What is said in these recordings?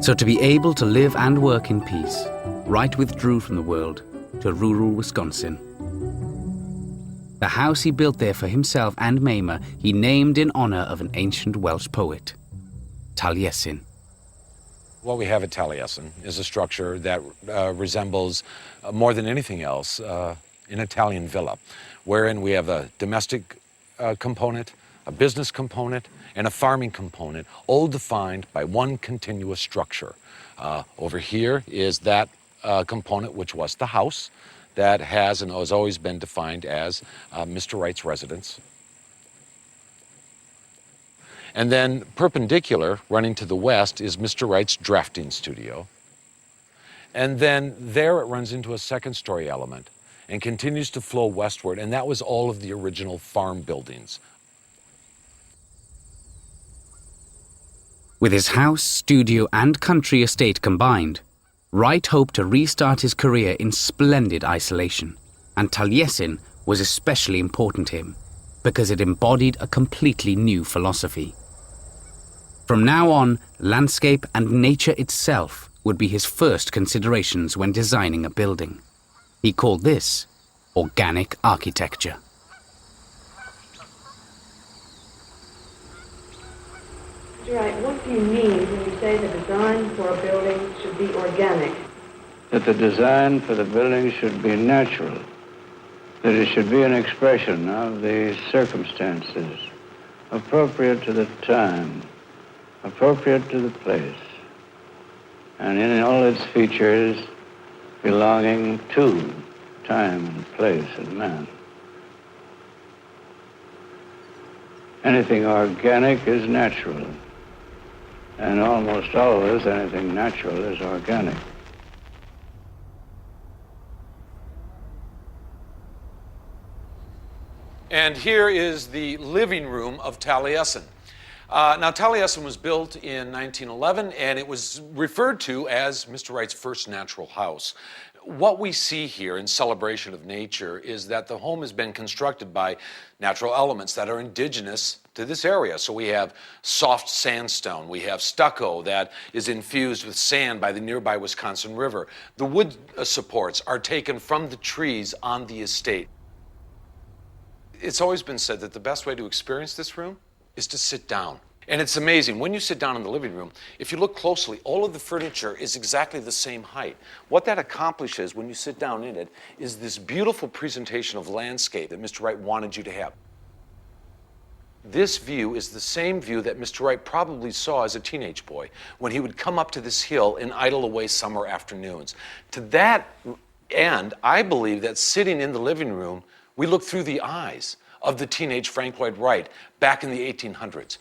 So to be able to live and work in peace, Wright withdrew from the world to rural Wisconsin. The house he built there for himself and Mamah he named in honor of an ancient Welsh poet, Taliesin. What we have at Taliesin is a structure that resembles, more than anything else, an Italian villa, wherein we have a domestic component, a business component, and a farming component, all defined by one continuous structure. Over here is that component which was the house that has and has always been defined as Mr. Wright's residence. And then perpendicular, running to the west, is Mr. Wright's drafting studio. And then there it runs into a second-story element and continues to flow westward, and that was all of the original farm buildings. With his house, studio, and country estate combined, Wright hoped to restart his career in splendid isolation, and Taliesin was especially important to him because it embodied a completely new philosophy. From now on, landscape and nature itself would be his first considerations when designing a building. He called this organic architecture. Mr. Wright, what do you mean when you say the design for a building should be organic? That the design for the building should be natural, that it should be an expression of the circumstances, appropriate to the time, appropriate to the place, and in all its features belonging to time and place and man. Anything organic is natural, and almost always anything natural is organic. And here is the living room of Taliesin. Now, Taliesin was built in 1911, and it was referred to as Mr. Wright's first natural house. What we see here in celebration of nature is that the home has been constructed by natural elements that are indigenous to this area. So we have soft sandstone, we have stucco that is infused with sand by the nearby Wisconsin River. The wood supports are taken from the trees on the estate. It's always been said that the best way to experience this room is to sit down. And it's amazing, when you sit down in the living room, if you look closely, all of the furniture is exactly the same height. What that accomplishes when you sit down in it is this beautiful presentation of landscape that Mr. Wright wanted you to have. This view is the same view that Mr. Wright probably saw as a teenage boy when he would come up to this hill and idle away summer afternoons. To that end, I believe that sitting in the living room, we look through the eyes of the teenage Frank Lloyd Wright back in the 1800s.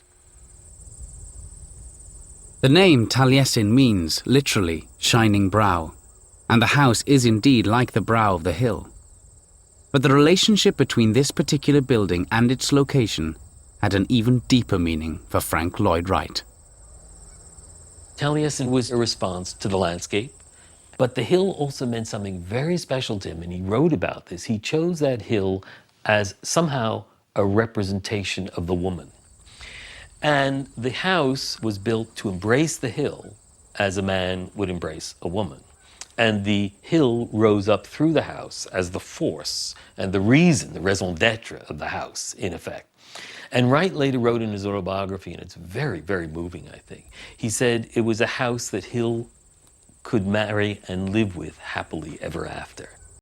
The name Taliesin means, literally, shining brow, and the house is indeed like the brow of the hill. But the relationship between this particular building and its location had an even deeper meaning for Frank Lloyd Wright. Taliesin was a response to the landscape, but the hill also meant something very special to him, and he wrote about this. He chose that hill as somehow a representation of the woman. And the house was built to embrace the hill as a man would embrace a woman. And the hill rose up through the house as the force and the reason, the raison d'etre of the house, in effect. And Wright later wrote in his autobiography, and it's very, very moving, I think. He said it was a house that Hill could marry and live with happily ever after.